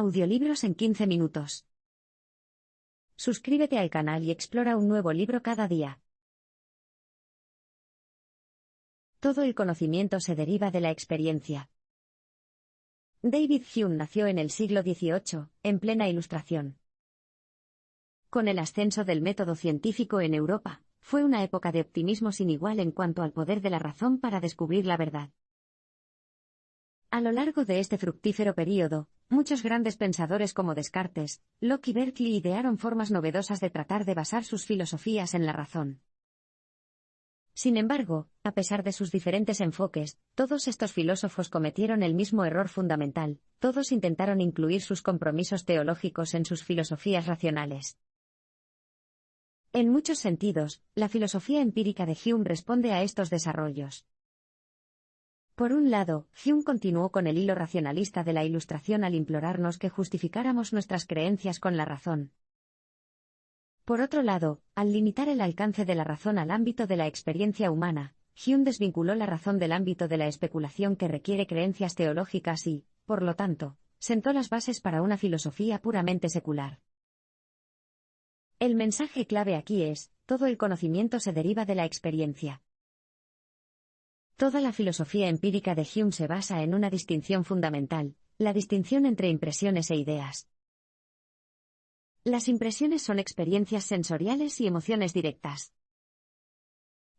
Audiolibros en 15 minutos. Suscríbete al canal y explora un nuevo libro cada día. Todo el conocimiento se deriva de la experiencia. David Hume nació en el siglo XVIII, en plena Ilustración. Con el ascenso del método científico en Europa, fue una época de optimismo sin igual en cuanto al poder de la razón para descubrir la verdad. A lo largo de este fructífero período, muchos grandes pensadores como Descartes, Locke y Berkeley idearon formas novedosas de tratar de basar sus filosofías en la razón. Sin embargo, a pesar de sus diferentes enfoques, todos estos filósofos cometieron el mismo error fundamental: todos intentaron incluir sus compromisos teológicos en sus filosofías racionales. En muchos sentidos, la filosofía empírica de Hume responde a estos desarrollos. Por un lado, Hume continuó con el hilo racionalista de la Ilustración al implorarnos que justificáramos nuestras creencias con la razón. Por otro lado, al limitar el alcance de la razón al ámbito de la experiencia humana, Hume desvinculó la razón del ámbito de la especulación que requiere creencias teológicas y, por lo tanto, sentó las bases para una filosofía puramente secular. El mensaje clave aquí es: todo el conocimiento se deriva de la experiencia. Toda la filosofía empírica de Hume se basa en una distinción fundamental: la distinción entre impresiones e ideas. Las impresiones son experiencias sensoriales y emociones directas.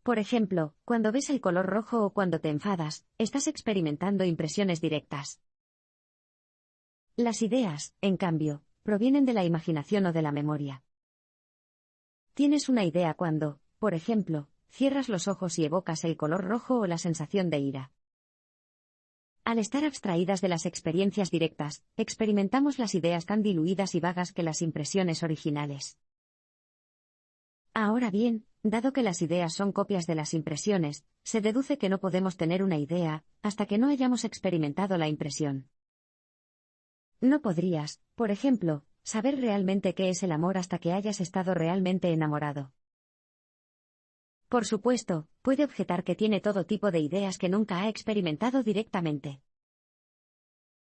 Por ejemplo, cuando ves el color rojo o cuando te enfadas, estás experimentando impresiones directas. Las ideas, en cambio, provienen de la imaginación o de la memoria. Tienes una idea cuando, por ejemplo, cierras los ojos y evocas el color rojo o la sensación de ira. Al estar abstraídas de las experiencias directas, experimentamos las ideas tan diluidas y vagas que las impresiones originales. Ahora bien, dado que las ideas son copias de las impresiones, se deduce que no podemos tener una idea hasta que no hayamos experimentado la impresión. No podrías, por ejemplo, saber realmente qué es el amor hasta que hayas estado realmente enamorado. Por supuesto, puede objetar que tiene todo tipo de ideas que nunca ha experimentado directamente.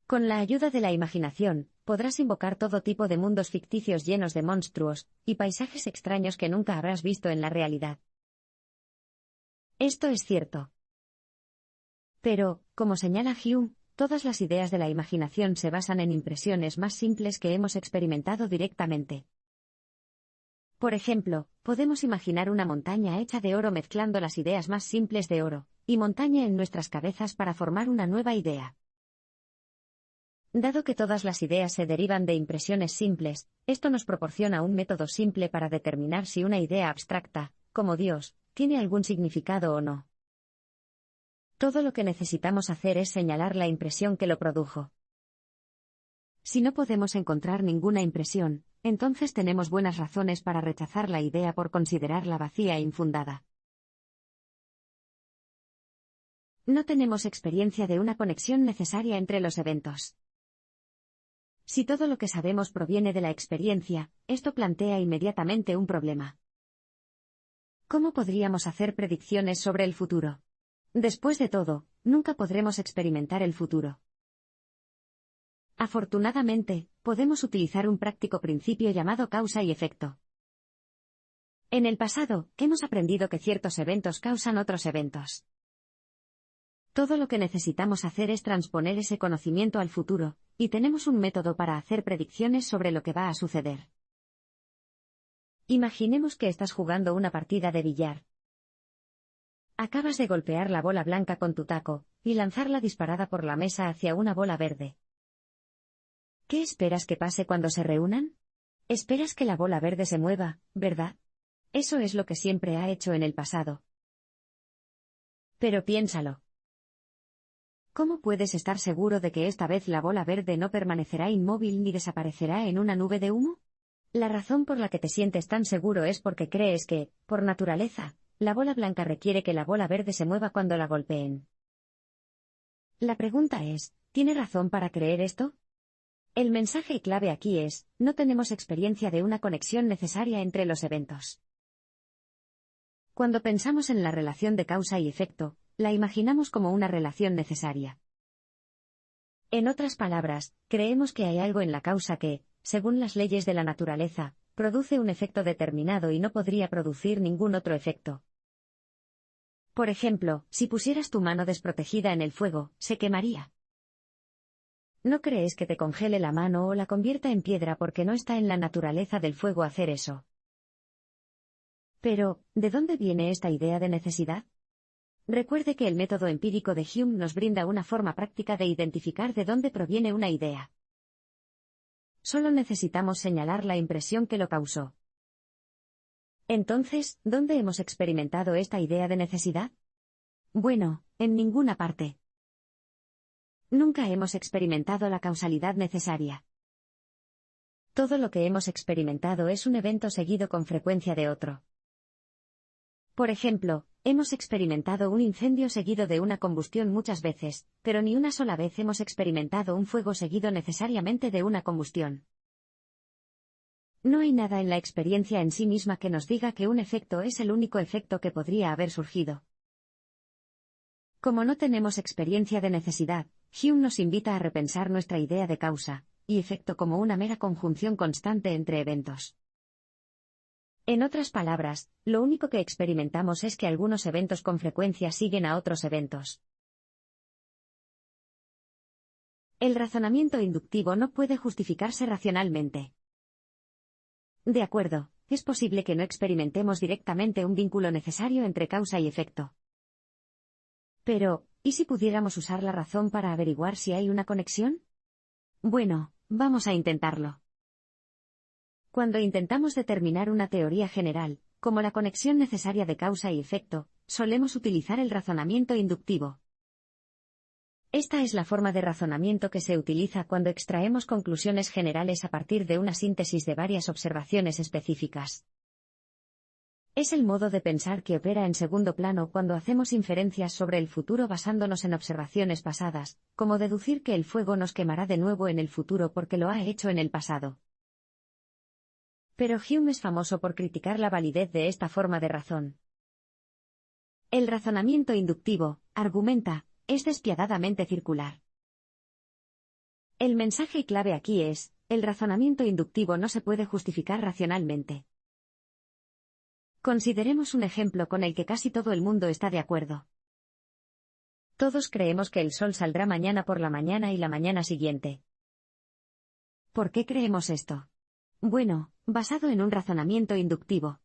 Con la ayuda de la imaginación, podrás invocar todo tipo de mundos ficticios llenos de monstruos y paisajes extraños que nunca habrás visto en la realidad. Esto es cierto. Pero, como señala Hume, todas las ideas de la imaginación se basan en impresiones más simples que hemos experimentado directamente. Por ejemplo, podemos imaginar una montaña hecha de oro mezclando las ideas más simples de oro y montaña en nuestras cabezas para formar una nueva idea. Dado que todas las ideas se derivan de impresiones simples, esto nos proporciona un método simple para determinar si una idea abstracta, como Dios, tiene algún significado o no. Todo lo que necesitamos hacer es señalar la impresión que lo produjo. Si no podemos encontrar ninguna impresión, entonces tenemos buenas razones para rechazar la idea por considerarla vacía e infundada. No tenemos experiencia de una conexión necesaria entre los eventos. Si todo lo que sabemos proviene de la experiencia, esto plantea inmediatamente un problema. ¿Cómo podríamos hacer predicciones sobre el futuro? Después de todo, nunca podremos experimentar el futuro. Afortunadamente, podemos utilizar un práctico principio llamado causa y efecto. En el pasado, hemos aprendido que ciertos eventos causan otros eventos. Todo lo que necesitamos hacer es transponer ese conocimiento al futuro, y tenemos un método para hacer predicciones sobre lo que va a suceder. Imaginemos que estás jugando una partida de billar. Acabas de golpear la bola blanca con tu taco, y lanzarla disparada por la mesa hacia una bola verde. ¿Qué esperas que pase cuando se reúnan? Esperas que la bola verde se mueva, ¿verdad? Eso es lo que siempre ha hecho en el pasado. Pero piénsalo. ¿Cómo puedes estar seguro de que esta vez la bola verde no permanecerá inmóvil ni desaparecerá en una nube de humo? La razón por la que te sientes tan seguro es porque crees que, por naturaleza, la bola blanca requiere que la bola verde se mueva cuando la golpeen. La pregunta es, ¿tiene razón para creer esto? El mensaje clave aquí es: no tenemos experiencia de una conexión necesaria entre los eventos. Cuando pensamos en la relación de causa y efecto, la imaginamos como una relación necesaria. En otras palabras, creemos que hay algo en la causa que, según las leyes de la naturaleza, produce un efecto determinado y no podría producir ningún otro efecto. Por ejemplo, si pusieras tu mano desprotegida en el fuego, se quemaría. No crees que te congele la mano o la convierta en piedra porque no está en la naturaleza del fuego hacer eso. Pero, ¿de dónde viene esta idea de necesidad? Recuerde que el método empírico de Hume nos brinda una forma práctica de identificar de dónde proviene una idea. Solo necesitamos señalar la impresión que lo causó. Entonces, ¿dónde hemos experimentado esta idea de necesidad? Bueno, en ninguna parte. Nunca hemos experimentado la causalidad necesaria. Todo lo que hemos experimentado es un evento seguido con frecuencia de otro. Por ejemplo, hemos experimentado un incendio seguido de una combustión muchas veces, pero ni una sola vez hemos experimentado un fuego seguido necesariamente de una combustión. No hay nada en la experiencia en sí misma que nos diga que un efecto es el único efecto que podría haber surgido. Como no tenemos experiencia de necesidad, Hume nos invita a repensar nuestra idea de causa y efecto como una mera conjunción constante entre eventos. En otras palabras, lo único que experimentamos es que algunos eventos con frecuencia siguen a otros eventos. El razonamiento inductivo no puede justificarse racionalmente. De acuerdo, es posible que no experimentemos directamente un vínculo necesario entre causa y efecto. Pero, ¿y si pudiéramos usar la razón para averiguar si hay una conexión? Bueno, vamos a intentarlo. Cuando intentamos determinar una teoría general, como la conexión necesaria de causa y efecto, solemos utilizar el razonamiento inductivo. Esta es la forma de razonamiento que se utiliza cuando extraemos conclusiones generales a partir de una síntesis de varias observaciones específicas. Es el modo de pensar que opera en segundo plano cuando hacemos inferencias sobre el futuro basándonos en observaciones pasadas, como deducir que el fuego nos quemará de nuevo en el futuro porque lo ha hecho en el pasado. Pero Hume es famoso por criticar la validez de esta forma de razón. El razonamiento inductivo, argumenta, es despiadadamente circular. El mensaje clave aquí es, el razonamiento inductivo no se puede justificar racionalmente. Consideremos un ejemplo con el que casi todo el mundo está de acuerdo. Todos creemos que el sol saldrá mañana por la mañana y la mañana siguiente. ¿Por qué creemos esto? Bueno, basado en un razonamiento inductivo.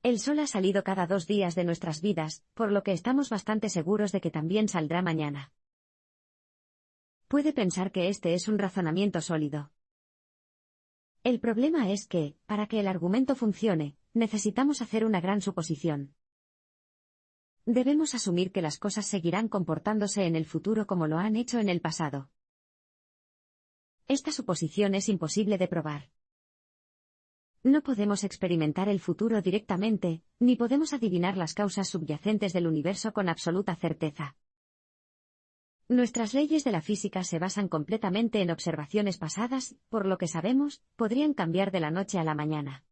El sol ha salido cada 2 días de nuestras vidas, por lo que estamos bastante seguros de que también saldrá mañana. Puede pensar que este es un razonamiento sólido. El problema es que, para que el argumento funcione, necesitamos hacer una gran suposición. Debemos asumir que las cosas seguirán comportándose en el futuro como lo han hecho en el pasado. Esta suposición es imposible de probar. No podemos experimentar el futuro directamente, ni podemos adivinar las causas subyacentes del universo con absoluta certeza. Nuestras leyes de la física se basan completamente en observaciones pasadas, por lo que sabemos, podrían cambiar de la noche a la mañana.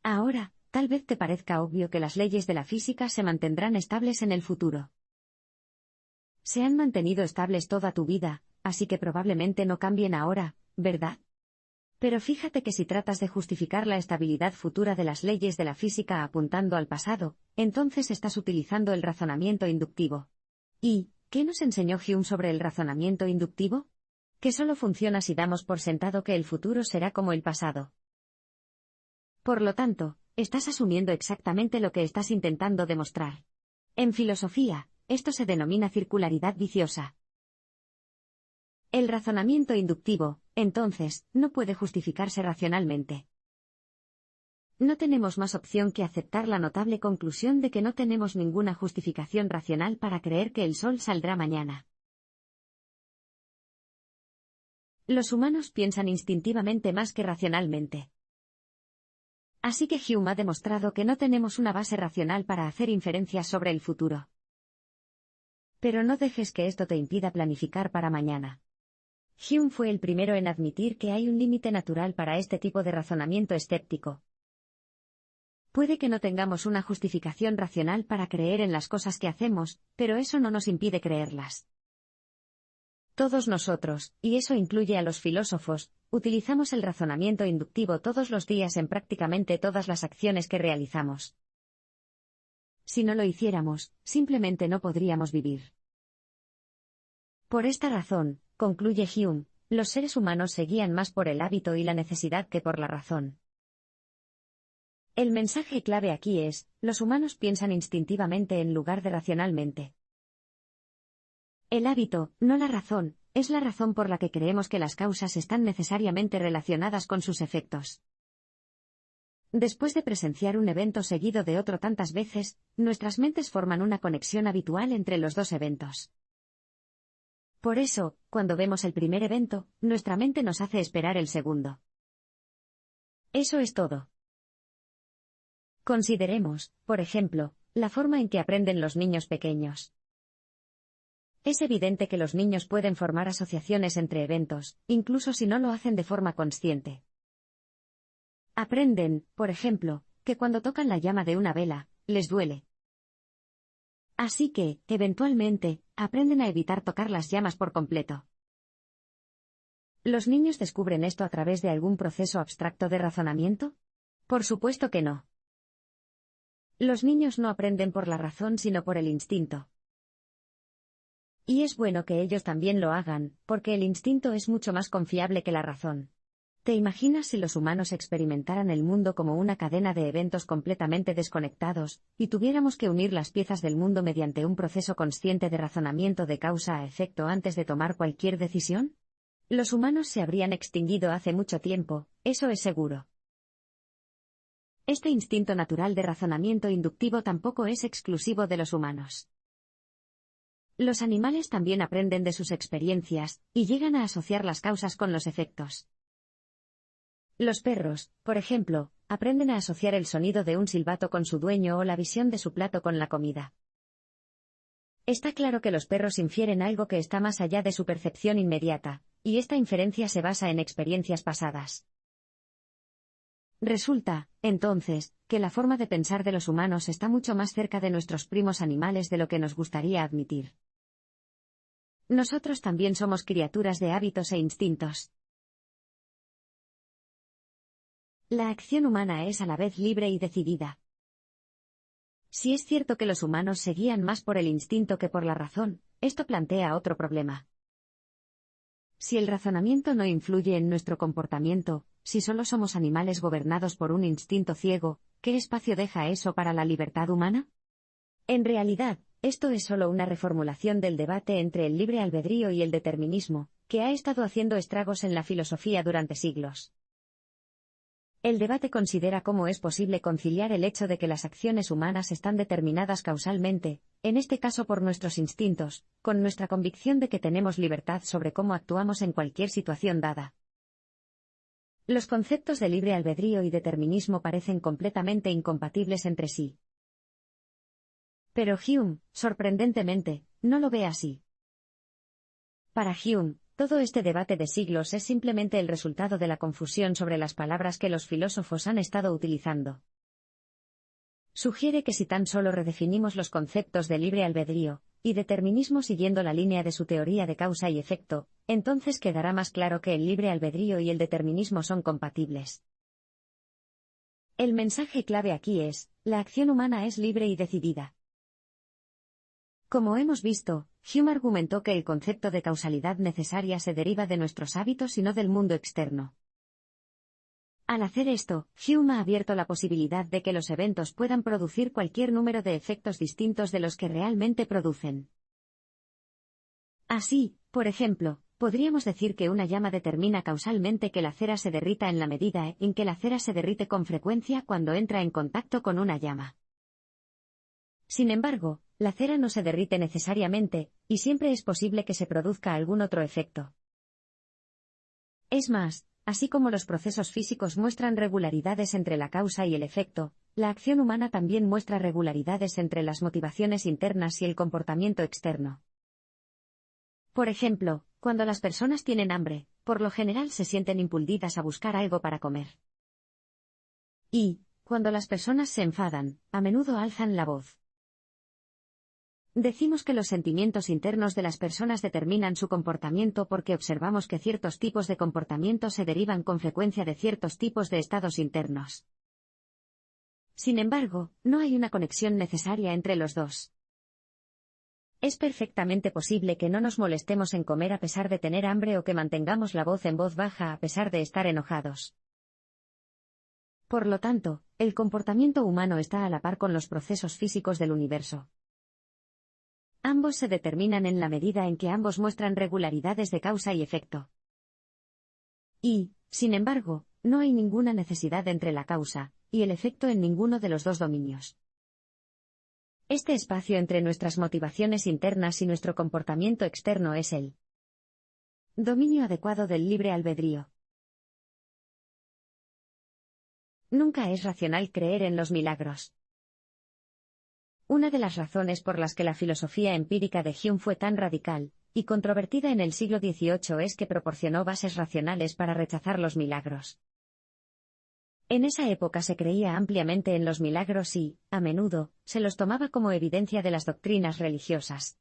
Ahora, tal vez te parezca obvio que las leyes de la física se mantendrán estables en el futuro. Se han mantenido estables toda tu vida, así que probablemente no cambien ahora, ¿verdad? Pero fíjate que si tratas de justificar la estabilidad futura de las leyes de la física apuntando al pasado, entonces estás utilizando el razonamiento inductivo. ¿Y qué nos enseñó Hume sobre el razonamiento inductivo? Que solo funciona si damos por sentado que el futuro será como el pasado. Por lo tanto, estás asumiendo exactamente lo que estás intentando demostrar. En filosofía, esto se denomina circularidad viciosa. El razonamiento inductivo, entonces, no puede justificarse racionalmente. No tenemos más opción que aceptar la notable conclusión de que no tenemos ninguna justificación racional para creer que el sol saldrá mañana. Los humanos piensan instintivamente más que racionalmente. Así que Hume ha demostrado que no tenemos una base racional para hacer inferencias sobre el futuro. Pero no dejes que esto te impida planificar para mañana. Hume fue el primero en admitir que hay un límite natural para este tipo de razonamiento escéptico. Puede que no tengamos una justificación racional para creer en las cosas que hacemos, pero eso no nos impide creerlas. Todos nosotros, y eso incluye a los filósofos, utilizamos el razonamiento inductivo todos los días en prácticamente todas las acciones que realizamos. Si no lo hiciéramos, simplemente no podríamos vivir. Por esta razón, concluye Hume, los seres humanos se guían más por el hábito y la necesidad que por la razón. El mensaje clave aquí es, los humanos piensan instintivamente en lugar de racionalmente. El hábito, no la razón, es la razón por la que creemos que las causas están necesariamente relacionadas con sus efectos. Después de presenciar un evento seguido de otro tantas veces, nuestras mentes forman una conexión habitual entre los dos eventos. Por eso, cuando vemos el primer evento, nuestra mente nos hace esperar el segundo. Eso es todo. Consideremos, por ejemplo, la forma en que aprenden los niños pequeños. Es evidente que los niños pueden formar asociaciones entre eventos, incluso si no lo hacen de forma consciente. Aprenden, por ejemplo, que cuando tocan la llama de una vela, les duele. Así que, eventualmente, aprenden a evitar tocar las llamas por completo. ¿Los niños descubren esto a través de algún proceso abstracto de razonamiento? Por supuesto que no. Los niños no aprenden por la razón sino por el instinto. Y es bueno que ellos también lo hagan, porque el instinto es mucho más confiable que la razón. ¿Te imaginas si los humanos experimentaran el mundo como una cadena de eventos completamente desconectados, y tuviéramos que unir las piezas del mundo mediante un proceso consciente de razonamiento de causa a efecto antes de tomar cualquier decisión? Los humanos se habrían extinguido hace mucho tiempo, eso es seguro. Este instinto natural de razonamiento inductivo tampoco es exclusivo de los humanos. Los animales también aprenden de sus experiencias, y llegan a asociar las causas con los efectos. Los perros, por ejemplo, aprenden a asociar el sonido de un silbato con su dueño o la visión de su plato con la comida. Está claro que los perros infieren algo que está más allá de su percepción inmediata, y esta inferencia se basa en experiencias pasadas. Resulta, entonces, que la forma de pensar de los humanos está mucho más cerca de nuestros primos animales de lo que nos gustaría admitir. Nosotros también somos criaturas de hábitos e instintos. La acción humana es a la vez libre y decidida. Si es cierto que los humanos se guían más por el instinto que por la razón, esto plantea otro problema. Si el razonamiento no influye en nuestro comportamiento, si solo somos animales gobernados por un instinto ciego, ¿qué espacio deja eso para la libertad humana? En realidad, esto es solo una reformulación del debate entre el libre albedrío y el determinismo, que ha estado haciendo estragos en la filosofía durante siglos. El debate considera cómo es posible conciliar el hecho de que las acciones humanas están determinadas causalmente, en este caso por nuestros instintos, con nuestra convicción de que tenemos libertad sobre cómo actuamos en cualquier situación dada. Los conceptos de libre albedrío y determinismo parecen completamente incompatibles entre sí. Pero Hume, sorprendentemente, no lo ve así. Para Hume, todo este debate de siglos es simplemente el resultado de la confusión sobre las palabras que los filósofos han estado utilizando. Sugiere que si tan solo redefinimos los conceptos de libre albedrío y determinismo siguiendo la línea de su teoría de causa y efecto, entonces quedará más claro que el libre albedrío y el determinismo son compatibles. El mensaje clave aquí es, la acción humana es libre y decidida. Como hemos visto, Hume argumentó que el concepto de causalidad necesaria se deriva de nuestros hábitos y no del mundo externo. Al hacer esto, Hume ha abierto la posibilidad de que los eventos puedan producir cualquier número de efectos distintos de los que realmente producen. Así, por ejemplo, podríamos decir que una llama determina causalmente que la cera se derrita en la medida en que la cera se derrite con frecuencia cuando entra en contacto con una llama. Sin embargo, la cera no se derrite necesariamente, y siempre es posible que se produzca algún otro efecto. Es más, así como los procesos físicos muestran regularidades entre la causa y el efecto, la acción humana también muestra regularidades entre las motivaciones internas y el comportamiento externo. Por ejemplo, cuando las personas tienen hambre, por lo general se sienten impuldidas a buscar algo para comer. Y, cuando las personas se enfadan, a menudo alzan la voz. Decimos que los sentimientos internos de las personas determinan su comportamiento porque observamos que ciertos tipos de comportamiento se derivan con frecuencia de ciertos tipos de estados internos. Sin embargo, no hay una conexión necesaria entre los dos. Es perfectamente posible que no nos molestemos en comer a pesar de tener hambre o que mantengamos la voz en voz baja a pesar de estar enojados. Por lo tanto, el comportamiento humano está a la par con los procesos físicos del universo. Ambos se determinan en la medida en que ambos muestran regularidades de causa y efecto. Y, sin embargo, no hay ninguna necesidad entre la causa y el efecto en ninguno de los dos dominios. Este espacio entre nuestras motivaciones internas y nuestro comportamiento externo es el dominio adecuado del libre albedrío. Nunca es racional creer en los milagros. Una de las razones por las que la filosofía empírica de Hume fue tan radical y controvertida en el siglo XVIII es que proporcionó bases racionales para rechazar los milagros. En esa época se creía ampliamente en los milagros y, a menudo, se los tomaba como evidencia de las doctrinas religiosas.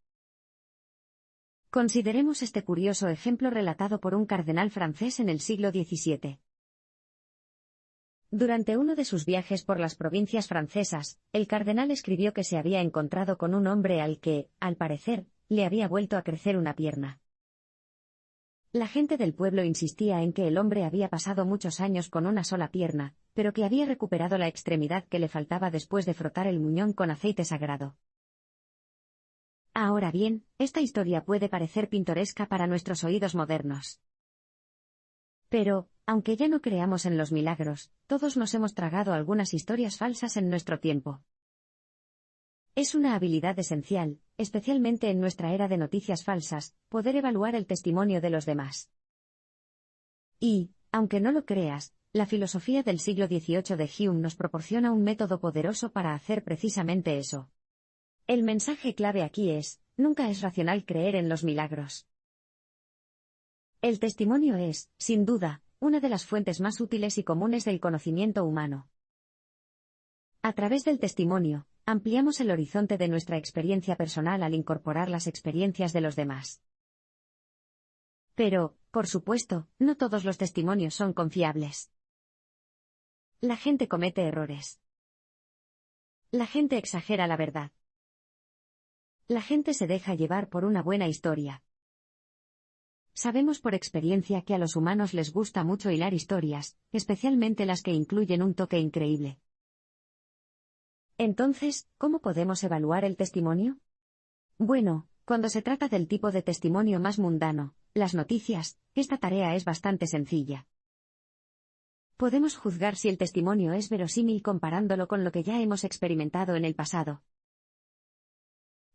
Consideremos este curioso ejemplo relatado por un cardenal francés en el siglo XVII. Durante uno de sus viajes por las provincias francesas, el cardenal escribió que se había encontrado con un hombre al que, al parecer, le había vuelto a crecer una pierna. La gente del pueblo insistía en que el hombre había pasado muchos años con una sola pierna, pero que había recuperado la extremidad que le faltaba después de frotar el muñón con aceite sagrado. Ahora bien, esta historia puede parecer pintoresca para nuestros oídos modernos. Pero, aunque ya no creamos en los milagros, todos nos hemos tragado algunas historias falsas en nuestro tiempo. Es una habilidad esencial, especialmente en nuestra era de noticias falsas, poder evaluar el testimonio de los demás. Y, aunque no lo creas, la filosofía del siglo XVIII de Hume nos proporciona un método poderoso para hacer precisamente eso. El mensaje clave aquí es, nunca es racional creer en los milagros. El testimonio es, sin duda, una de las fuentes más útiles y comunes del conocimiento humano. A través del testimonio, ampliamos el horizonte de nuestra experiencia personal al incorporar las experiencias de los demás. Pero, por supuesto, no todos los testimonios son confiables. La gente comete errores. La gente exagera la verdad. La gente se deja llevar por una buena historia. Sabemos por experiencia que a los humanos les gusta mucho hilar historias, especialmente las que incluyen un toque increíble. Entonces, ¿cómo podemos evaluar el testimonio? Bueno, cuando se trata del tipo de testimonio más mundano, las noticias, esta tarea es bastante sencilla. Podemos juzgar si el testimonio es verosímil comparándolo con lo que ya hemos experimentado en el pasado.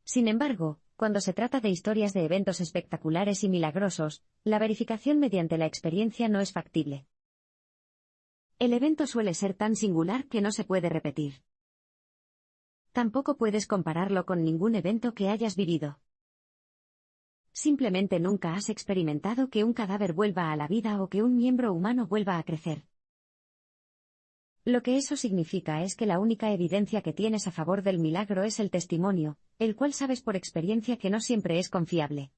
Sin embargo, cuando se trata de historias de eventos espectaculares y milagrosos, la verificación mediante la experiencia no es factible. El evento suele ser tan singular que no se puede repetir. Tampoco puedes compararlo con ningún evento que hayas vivido. Simplemente nunca has experimentado que un cadáver vuelva a la vida o que un miembro humano vuelva a crecer. Lo que eso significa es que la única evidencia que tienes a favor del milagro es el testimonio, el cual sabes por experiencia que no siempre es confiable.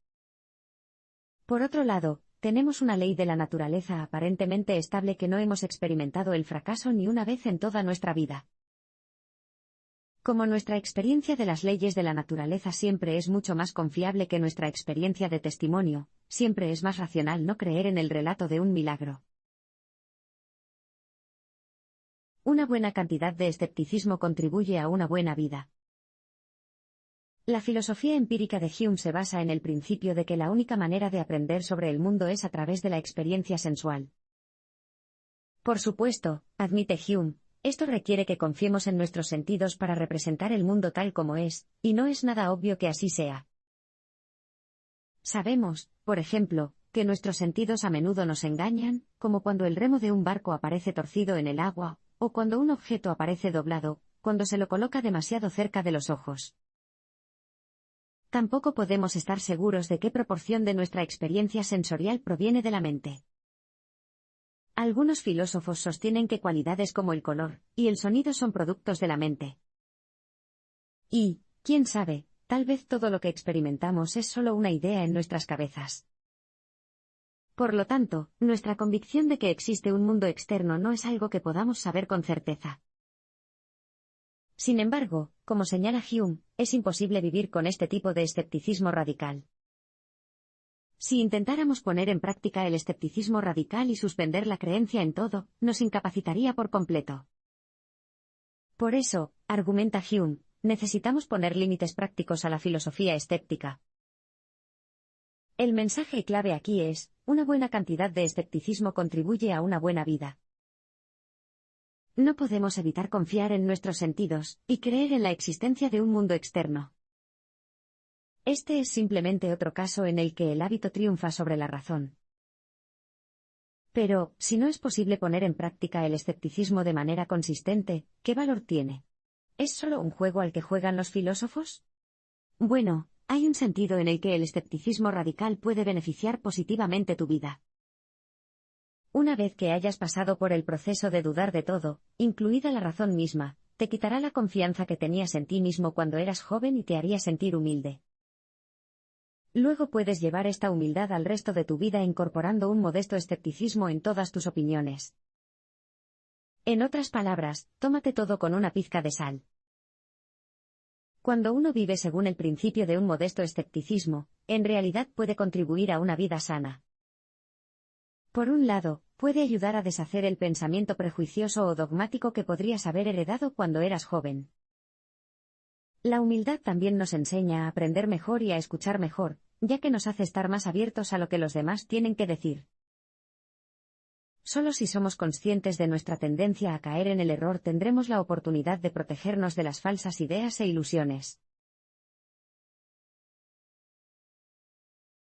Por otro lado, tenemos una ley de la naturaleza aparentemente estable que no hemos experimentado el fracaso ni una vez en toda nuestra vida. Como nuestra experiencia de las leyes de la naturaleza siempre es mucho más confiable que nuestra experiencia de testimonio, siempre es más racional no creer en el relato de un milagro. Una buena cantidad de escepticismo contribuye a una buena vida. La filosofía empírica de Hume se basa en el principio de que la única manera de aprender sobre el mundo es a través de la experiencia sensual. Por supuesto, admite Hume, esto requiere que confiemos en nuestros sentidos para representar el mundo tal como es, y no es nada obvio que así sea. Sabemos, por ejemplo, que nuestros sentidos a menudo nos engañan, como cuando el remo de un barco aparece torcido en el agua, o cuando un objeto aparece doblado, cuando se lo coloca demasiado cerca de los ojos. Tampoco podemos estar seguros de qué proporción de nuestra experiencia sensorial proviene de la mente. Algunos filósofos sostienen que cualidades como el color y el sonido son productos de la mente. Y, quién sabe, tal vez todo lo que experimentamos es solo una idea en nuestras cabezas. Por lo tanto, nuestra convicción de que existe un mundo externo no es algo que podamos saber con certeza. Sin embargo, como señala Hume, es imposible vivir con este tipo de escepticismo radical. Si intentáramos poner en práctica el escepticismo radical y suspender la creencia en todo, nos incapacitaría por completo. Por eso, argumenta Hume, necesitamos poner límites prácticos a la filosofía escéptica. El mensaje clave aquí es, una buena cantidad de escepticismo contribuye a una buena vida. No podemos evitar confiar en nuestros sentidos, y creer en la existencia de un mundo externo. Este es simplemente otro caso en el que el hábito triunfa sobre la razón. Pero, si no es posible poner en práctica el escepticismo de manera consistente, ¿qué valor tiene? ¿Es solo un juego al que juegan los filósofos? Bueno, hay un sentido en el que el escepticismo radical puede beneficiar positivamente tu vida. Una vez que hayas pasado por el proceso de dudar de todo, incluida la razón misma, te quitará la confianza que tenías en ti mismo cuando eras joven y te haría sentir humilde. Luego puedes llevar esta humildad al resto de tu vida incorporando un modesto escepticismo en todas tus opiniones. En otras palabras, tómate todo con una pizca de sal. Cuando uno vive según el principio de un modesto escepticismo, en realidad puede contribuir a una vida sana. Por un lado, puede ayudar a deshacer el pensamiento prejuicioso o dogmático que podrías haber heredado cuando eras joven. La humildad también nos enseña a aprender mejor y a escuchar mejor, ya que nos hace estar más abiertos a lo que los demás tienen que decir. Solo si somos conscientes de nuestra tendencia a caer en el error tendremos la oportunidad de protegernos de las falsas ideas e ilusiones.